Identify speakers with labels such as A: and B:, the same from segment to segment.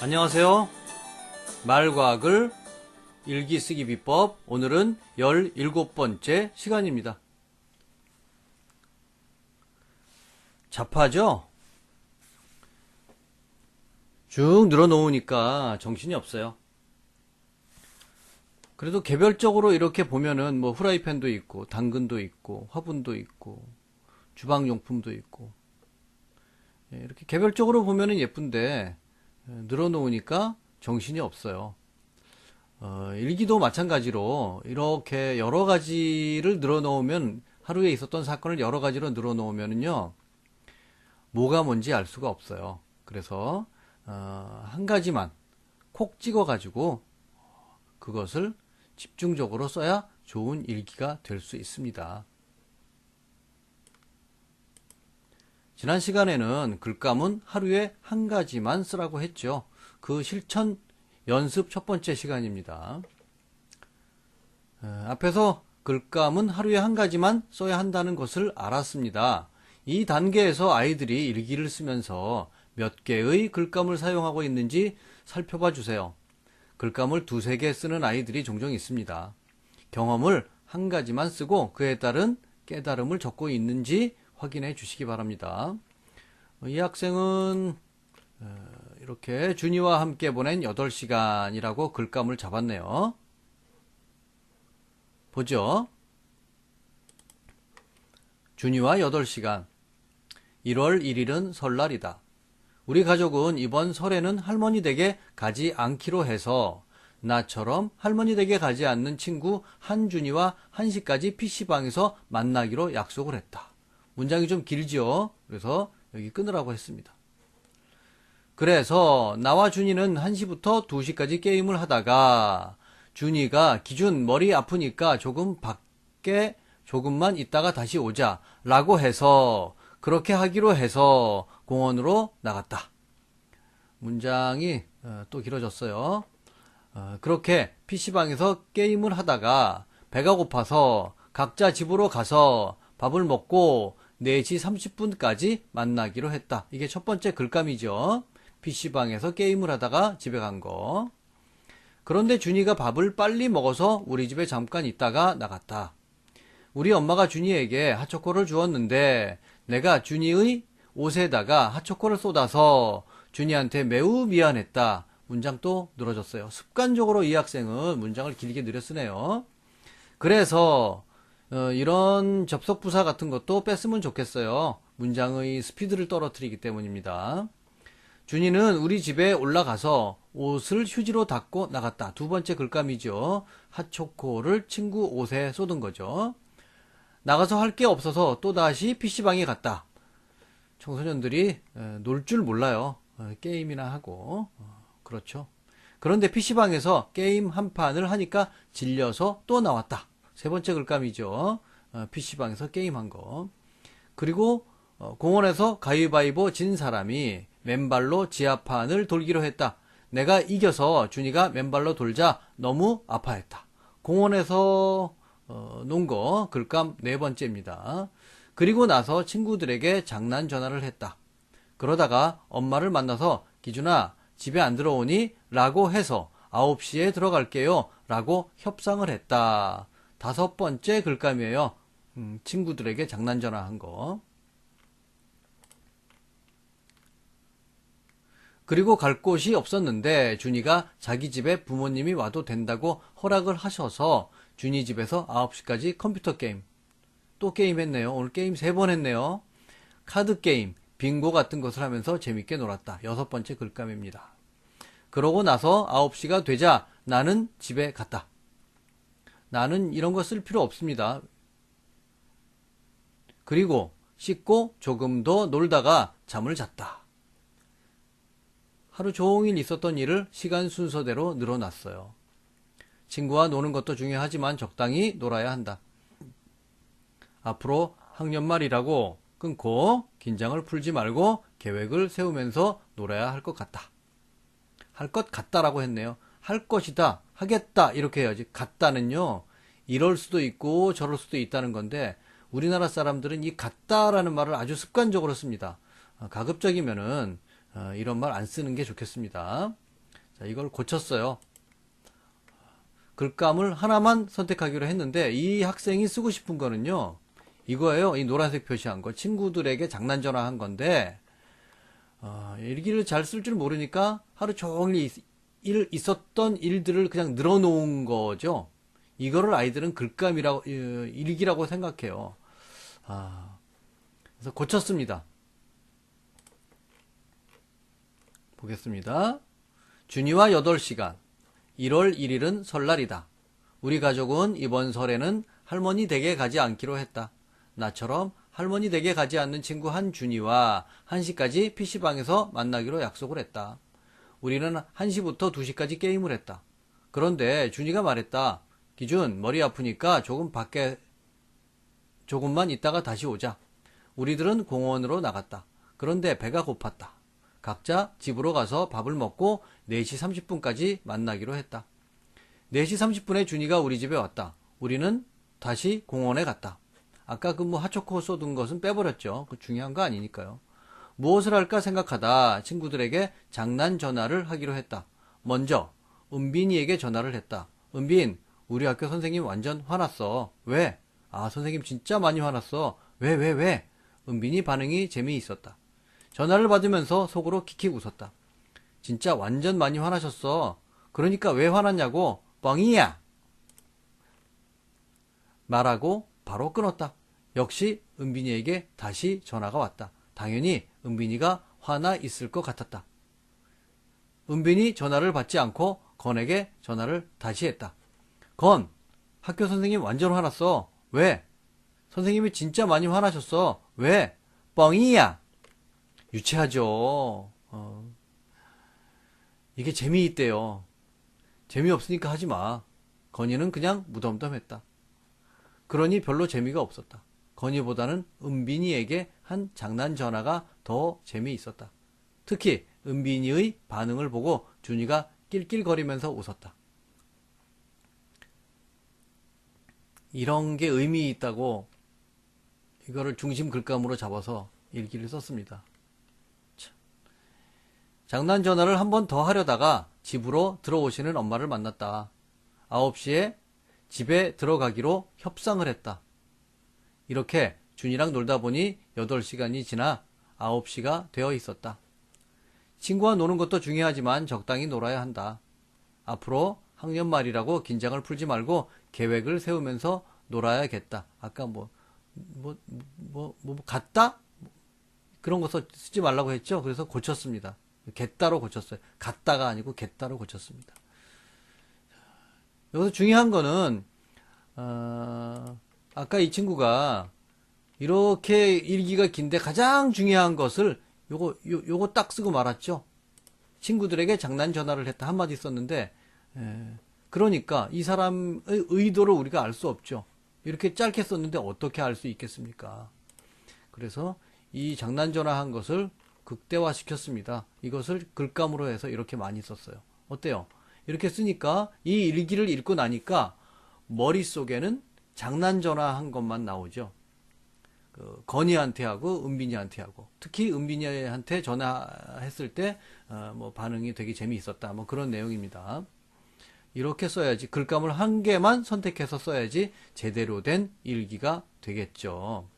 A: 안녕하세요. 말과 글 일기 쓰기 비법, 오늘은 17번째 시간입니다. 잡하죠? 쭉 늘어놓으니까 정신이 없어요. 그래도 개별적으로 이렇게 보면은 뭐 후라이팬도 있고 당근도 있고 화분도 있고 주방용품도 있고, 이렇게 개별적으로 보면은 예쁜데 늘어놓으니까 정신이 없어요. 일기도 마찬가지로 이렇게 여러 가지를 늘어놓으면, 하루에 있었던 사건을 여러 가지로 늘어놓으면은요, 뭐가 뭔지 알 수가 없어요. 그래서 한 가지만 콕 찍어 가지고 그것을 집중적으로 써야 좋은 일기가 될 수 있습니다. 지난 시간에는 글감은 하루에 한 가지만 쓰라고 했죠. 그 실천 연습 첫 번째 시간입니다. 앞에서 글감은 하루에 한 가지만 써야 한다는 것을 알았습니다. 이 단계에서 아이들이 일기를 쓰면서 몇 개의 글감을 사용하고 있는지 살펴봐 주세요. 글감을 두세 개 쓰는 아이들이 종종 있습니다. 경험을 한 가지만 쓰고 그에 따른 깨달음을 적고 있는지 확인해 주시기 바랍니다. 이 학생은 이렇게 준이와 함께 보낸 8시간이라고 글감을 잡았네요. 보죠. 준이와 8시간. 1월 1일은 설날이다. 우리 가족은 이번 설에는 할머니 댁에 가지 않기로 해서 나처럼 할머니 댁에 가지 않는 친구 한준이와 1시까지 PC방에서 만나기로 약속을 했다. 문장이 좀 길죠? 그래서 여기 끊으라고 했습니다. 그래서 나와 준이는 1시부터 2시까지 게임을 하다가 준이가 기준 머리 아프니까 조금 밖에 조금만 있다가 다시 오자 라고 해서 그렇게 하기로 해서 공원으로 나갔다. 문장이 또 길어졌어요. 그렇게 PC방에서 게임을 하다가 배가 고파서 각자 집으로 가서 밥을 먹고 4시 30분까지 만나기로 했다. 이게 첫 번째 글감이죠. PC방에서 게임을 하다가 집에 간 거. 그런데 준이가 밥을 빨리 먹어서 우리 집에 잠깐 있다가 나갔다. 우리 엄마가 준이에게 핫초코를 주었는데 내가 준이의 옷에다가 핫초코를 쏟아서 준이한테 매우 미안했다. 문장 또 늘어졌어요. 습관적으로 이 학생은 문장을 길게 늘여 쓰네요. 그래서 이런 접속부사 같은 것도 뺐으면 좋겠어요. 문장의 스피드를 떨어뜨리기 때문입니다. 준이는 우리 집에 올라가서 옷을 휴지로 닦고 나갔다. 두 번째 글감이죠. 핫초코를 친구 옷에 쏟은 거죠. 나가서 할 게 없어서 또다시 PC방에 갔다. 청소년들이 놀 줄 몰라요. 게임이나 하고. 그렇죠. 그런데 PC방에서 게임 한 판을 하니까 질려서 또 나왔다. 세 번째 글감이죠. PC방에서 게임한 거. 그리고 공원에서 가위바위보 진 사람이 맨발로 지하판을 돌기로 했다. 내가 이겨서 준이가 맨발로 돌자 너무 아파했다. 공원에서 논 거 글감 네 번째입니다. 그리고 나서 친구들에게 장난 전화를 했다. 그러다가 엄마를 만나서 기준아 집에 안 들어오니? 라고 해서 9시에 들어갈게요 라고 협상을 했다. 다섯 번째 글감이에요. 친구들에게 장난 전화한 거. 그리고 갈 곳이 없었는데 준이가 자기 집에 부모님이 와도 된다고 허락을 하셔서 준이 집에서 9시까지 컴퓨터 게임. 또 게임 했네요. 오늘 게임 3번 했네요. 카드 게임, 빙고 같은 것을 하면서 재밌게 놀았다. 여섯 번째 글감입니다. 그러고 나서 9시가 되자 나는 집에 갔다. 나는 이런 거 쓸 필요 없습니다. 그리고 씻고 조금 더 놀다가 잠을 잤다. 하루 종일 있었던 일을 시간 순서대로 늘어놨어요. 친구와 노는 것도 중요하지만 적당히 놀아야 한다. 앞으로 학년 말이라고 끊고 긴장을 풀지 말고 계획을 세우면서 놀아야 할 것 같다. 할 것 같다라고 했네요. 할 것이다, 하겠다 이렇게 해야지. 같다는요, 이럴 수도 있고 저럴 수도 있다는 건데 우리나라 사람들은 이 같다라는 말을 아주 습관적으로 씁니다. 가급적이면은 이런 말 안 쓰는 게 좋겠습니다. 자, 이걸 고쳤어요. 글감을 하나만 선택하기로 했는데 이 학생이 쓰고 싶은 거는요. 이거예요. 이 노란색 표시한 거. 친구들에게 장난 전화한 건데 일기를 잘 쓸 줄 모르니까 하루 종일 있었던 일들을 그냥 늘어놓은 거죠. 이거를 아이들은 글감이라고 일기라고 생각해요. 그래서 고쳤습니다. 보겠습니다. 준이와 8시간. 1월 1일은 설날이다. 우리 가족은 이번 설에는 할머니 댁에 가지 않기로 했다. 나처럼 할머니 댁에 가지 않는 친구 한준이와 1시까지 PC방에서 만나기로 약속을 했다. 우리는 1시부터 2시까지 게임을 했다. 그런데 준이가 말했다. 기준, 머리 아프니까 조금만 있다가 다시 오자. 우리들은 공원으로 나갔다. 그런데 배가 고팠다. 각자 집으로 가서 밥을 먹고 4시 30분까지 만나기로 했다. 4시 30분에 준이가 우리 집에 왔다. 우리는 다시 공원에 갔다. 아까 그 핫초코 쏟은 것은 빼버렸죠. 그 중요한 거 아니니까요. 무엇을 할까 생각하다 친구들에게 장난 전화를 하기로 했다. 먼저 은빈이에게 전화를 했다. 은빈, 우리 학교 선생님 완전 화났어. 왜? 선생님 진짜 많이 화났어. 왜? 은빈이 반응이 재미있었다. 전화를 받으면서 속으로 킥킥 웃었다. 진짜 완전 많이 화나셨어. 그러니까 왜 화났냐고. 뻥이야. 말하고 바로 끊었다. 역시 은빈이에게 다시 전화가 왔다. 당연히 은빈이가 화나 있을 것 같았다. 은빈이 전화를 받지 않고 건에게 전화를 다시 했다. 건, 학교 선생님 완전 화났어. 왜? 선생님이 진짜 많이 화나셨어. 왜? 뻥이야. 유치하죠. 이게 재미있대요. 재미없으니까 하지 마. 건이는 그냥 무덤덤했다. 그러니 별로 재미가 없었다. 건이보다는 은빈이에게 한 장난 전화가 더 재미있었다. 특히 은빈이의 반응을 보고 준이가 낄낄거리면서 웃었다. 이런 게 의미 있다고 이거를 중심 글감으로 잡아서 일기를 썼습니다. 장난 전화를 한 번 더 하려다가 집으로 들어오시는 엄마를 만났다. 9시에 집에 들어가기로 협상을 했다. 이렇게 준이랑 놀다 보니 8시간이 지나 9시가 되어 있었다. 친구와 노는 것도 중요하지만 적당히 놀아야 한다. 앞으로 학년 말이라고 긴장을 풀지 말고 계획을 세우면서 놀아야겠다. 아까 갔다? 그런 거 쓰지 말라고 했죠? 그래서 고쳤습니다. 겠다로 고쳤어요. 갔다가 아니고 겠다로 고쳤습니다. 여기서 중요한 거는 아까 이 친구가 이렇게 일기가 긴데 가장 중요한 것을 요거 딱 쓰고 말았죠. 친구들에게 장난 전화를 했다 한마디 썼는데 그러니까 이 사람의 의도를 우리가 알 수 없죠. 이렇게 짧게 썼는데 어떻게 알 수 있겠습니까? 그래서 이 장난 전화한 것을 극대화 시켰습니다. 이것을 글감으로 해서 이렇게 많이 썼어요. 어때요? 이렇게 쓰니까 이 일기를 읽고 나니까 머릿속에는 장난 전화한 것만 나오죠. 건이한테 하고 은빈이한테 하고 특히 은빈이한테 전화했을 때 반응이 되게 재미있었다. 그런 내용입니다. 이렇게 써야지 글감을 한 개만 선택해서 써야지 제대로 된 일기가 되겠죠.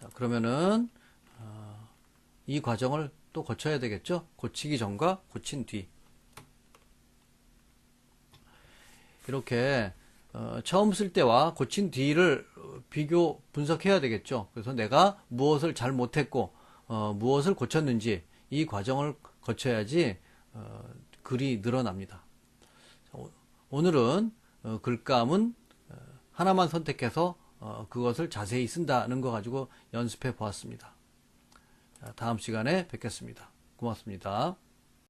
A: 자, 그러면은 이 과정을 또 거쳐야 되겠죠. 고치기 전과 고친 뒤. 이렇게 처음 쓸 때와 고친 뒤를 비교 분석해야 되겠죠. 그래서 내가 무엇을 잘 못했고 무엇을 고쳤는지 이 과정을 거쳐야지 글이 늘어납니다. 오늘은 글감은 하나만 선택해서 그것을 자세히 쓴다는 거 가지고 연습해 보았습니다. 다음 시간에 뵙겠습니다. 고맙습니다.